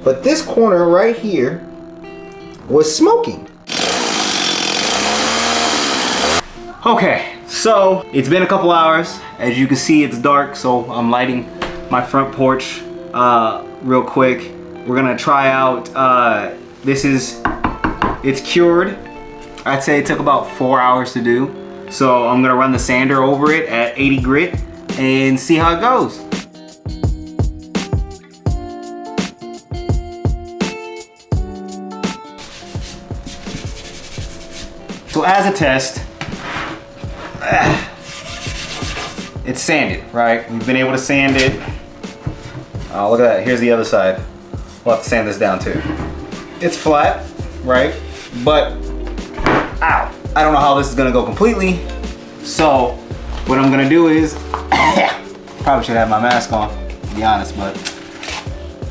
but this corner right here was smoking. Okay, so it's been a couple hours. As you can see, it's dark, so I'm lighting my front porch real quick. We're gonna try out, it's cured. I'd say it took about 4 hours to do. So I'm gonna run the sander over it at 80 grit and see how it goes. So as a test, it's sanded, right? We've been able to sand it. Oh, look at that, here's the other side. We'll have to sand this down too. It's flat, right? But, ow, I don't know how this is gonna go completely. So, what I'm gonna do is, probably should have my mask on, to be honest, but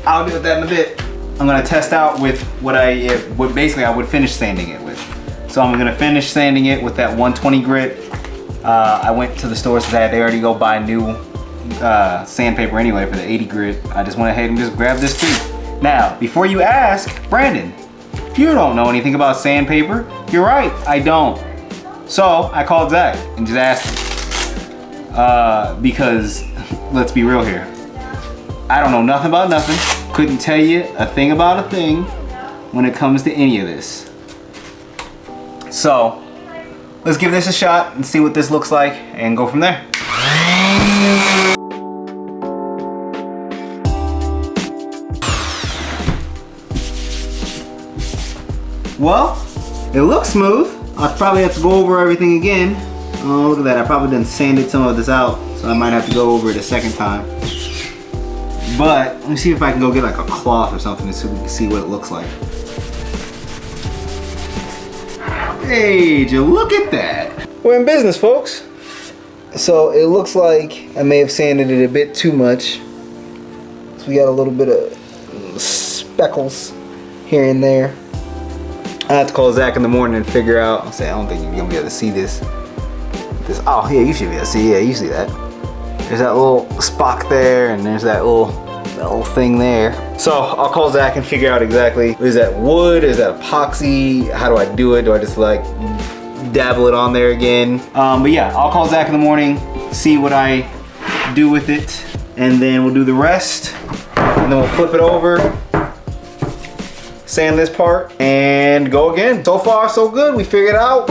I'll do that in a bit. I'm gonna test out with what basically I would finish sanding it with. So I'm gonna finish sanding it with that 120 grit. I went to the store since they already go buy new sandpaper anyway for the 80 grit. I just went ahead and just grabbed this too. Now, before you ask, Brandon, you don't know anything about sandpaper. You're right, I don't. So I called Zach and just asked him. Because let's be real here. I don't know nothing about nothing. Couldn't tell you a thing about a thing when it comes to any of this. So let's give this a shot and see what this looks like and go from there. Well, it looks smooth. I'll probably have to go over everything again. Oh, look at that. I probably done sanded some of this out, so I might have to go over it a second time. But let me see if I can go get like a cloth or something so we can see what it looks like. Hey, look at that. We're in business, folks. So it looks like I may have sanded it a bit too much. So we got a little bit of speckles here and there. I have to call Zach in the morning and figure out. I'll say, I don't think you're gonna be able to see this. Oh, yeah, you should be able to see. Yeah, you see that. There's that little spock there, and there's that little thing there. So I'll call Zach and figure out exactly, is that wood, is that epoxy? How do I do it? Do I just like dabble it on there again? But yeah, I'll call Zach in the morning, see what I do with it, and then we'll do the rest, and then we'll flip it over, sand this part, and go again. So far, so good. We figured it out.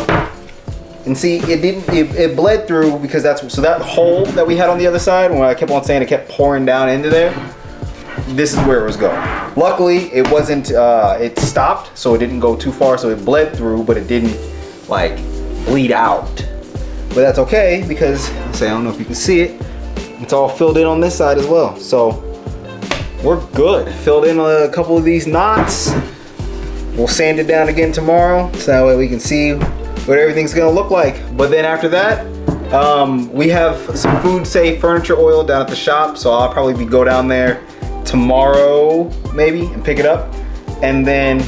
And see, it bled through because so that hole that we had on the other side, when I kept on saying it kept pouring down into there, this is where it was going. Luckily, it wasn't, it stopped, so it didn't go too far, so it bled through, but it didn't like bleed out. But that's okay because, I don't know if you can see it, it's all filled in on this side as well. So we're good. Filled in a couple of these knots. We'll sand it down again tomorrow, so that way we can see what everything's gonna look like. But then after that, we have some food safe furniture oil down at the shop, so I'll probably go down there tomorrow maybe and pick it up, and then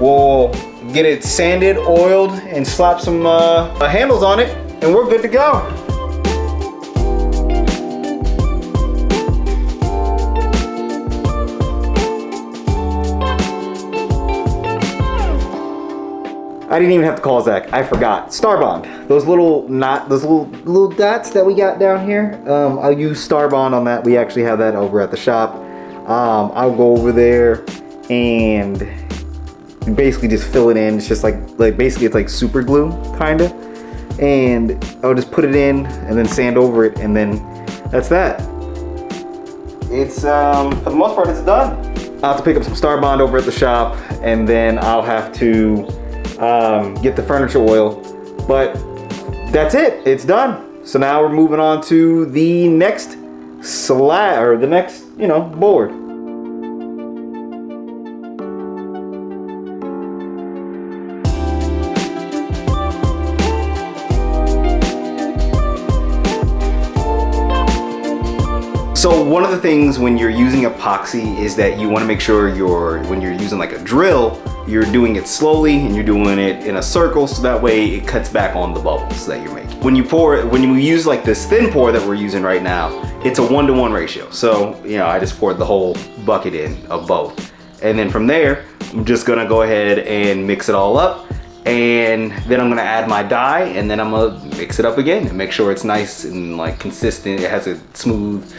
we'll get it sanded, oiled, and slap some handles on it, and we're good to go. I didn't even have to call Zach. I forgot. Starbond. Those little dots that we got down here. I'll use Starbond on that. We actually have that over at the shop. I'll go over there and basically just fill it in. It's just like basically it's like super glue, kinda. And I'll just put it in and then sand over it, and then that's that. It's for the most part it's done. I'll have to pick up some Starbond over at the shop, and then I'll have to get the furniture oil, but that's it. It's done. So now we're moving on to the next slab, or the next, board. So one of the things when you're using epoxy is that you want to make sure when you're using like a drill, you're doing it slowly and you're doing it in a circle, so that way it cuts back on the bubbles that you're making. When you use like this thin pour that we're using right now, it's a 1-to-1 ratio. So, I just poured the whole bucket in of both. And then from there, I'm just gonna go ahead and mix it all up. And then I'm gonna add my dye, and then I'm gonna mix it up again and make sure it's nice and like consistent. It has a smooth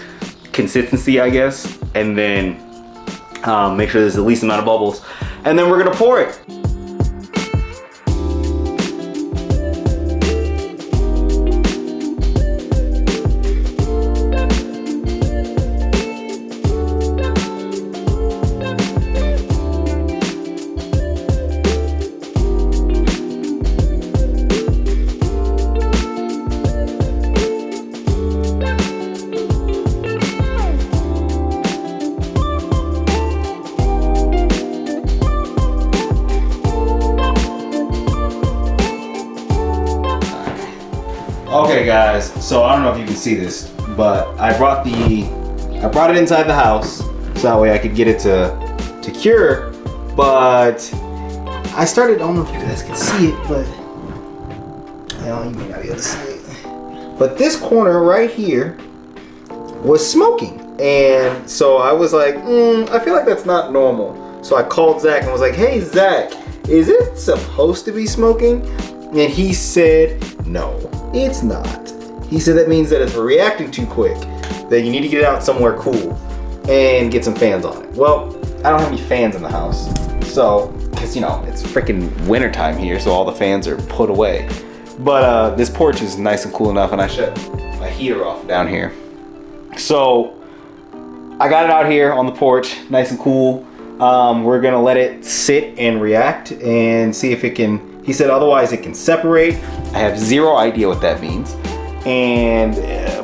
consistency, I guess. And then make sure there's the least amount of bubbles. And then we're gonna pour it. Okay guys, so I don't know if you can see this, but I brought it inside the house so that way I could get it to cure. But I started, I don't know if you guys can see it, but you may not be able to see it. But this corner right here was smoking, and so I was like, I feel like that's not normal. So I called Zach and was like, hey Zach, is it supposed to be smoking? And he said, no, it's not. He said that means that it's reacting too quick, that you need to get it out somewhere cool and get some fans on it. Well, I don't have any fans in the house. So, because you know, it's freaking wintertime here, so all the fans are put away. But this porch is nice and cool enough, and I shut my heater off down here. So, I got it out here on the porch, nice and cool. We're gonna let it sit and react and see if it can. He said otherwise it can separate. I have zero idea what that means,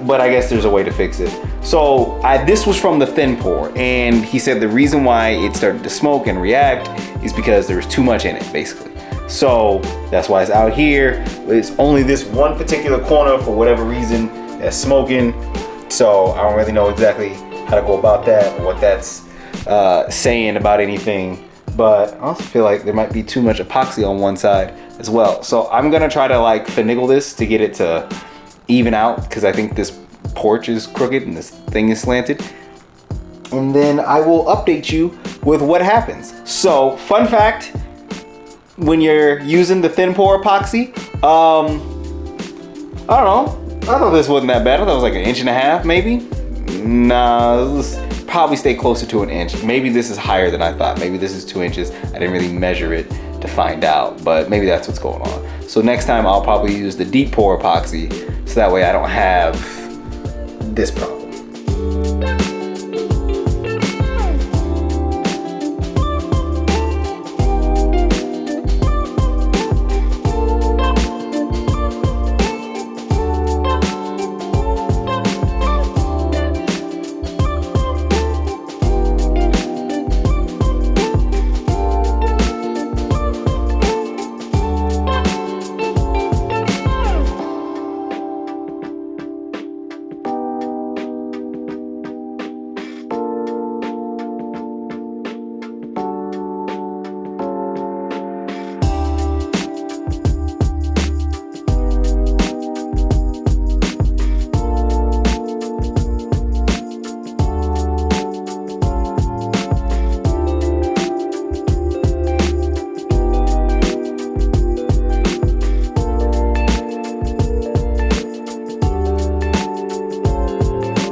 but I guess there's a way to fix it. So this was from the thin pour, and he said the reason why it started to smoke and react is because there was too much in it, basically. So that's why it's out here. It's only this one particular corner for whatever reason that's smoking. So I don't really know exactly how to go about that or what that's saying about anything. But I also feel like there might be too much epoxy on one side as well. So I'm gonna try to like finagle this to get it to even out, because I think this porch is crooked and this thing is slanted. And then I will update you with what happens. So fun fact, when you're using the thin pour epoxy, I don't know, I thought this wasn't that bad. I thought it was like 1.5 inches maybe. Nah, this probably stay closer to 1 inch. Maybe this is higher than I thought. Maybe this is 2 inches. I didn't really measure it to find out, but maybe that's what's going on. So next time I'll probably use the deep pour epoxy so that way I don't have this problem.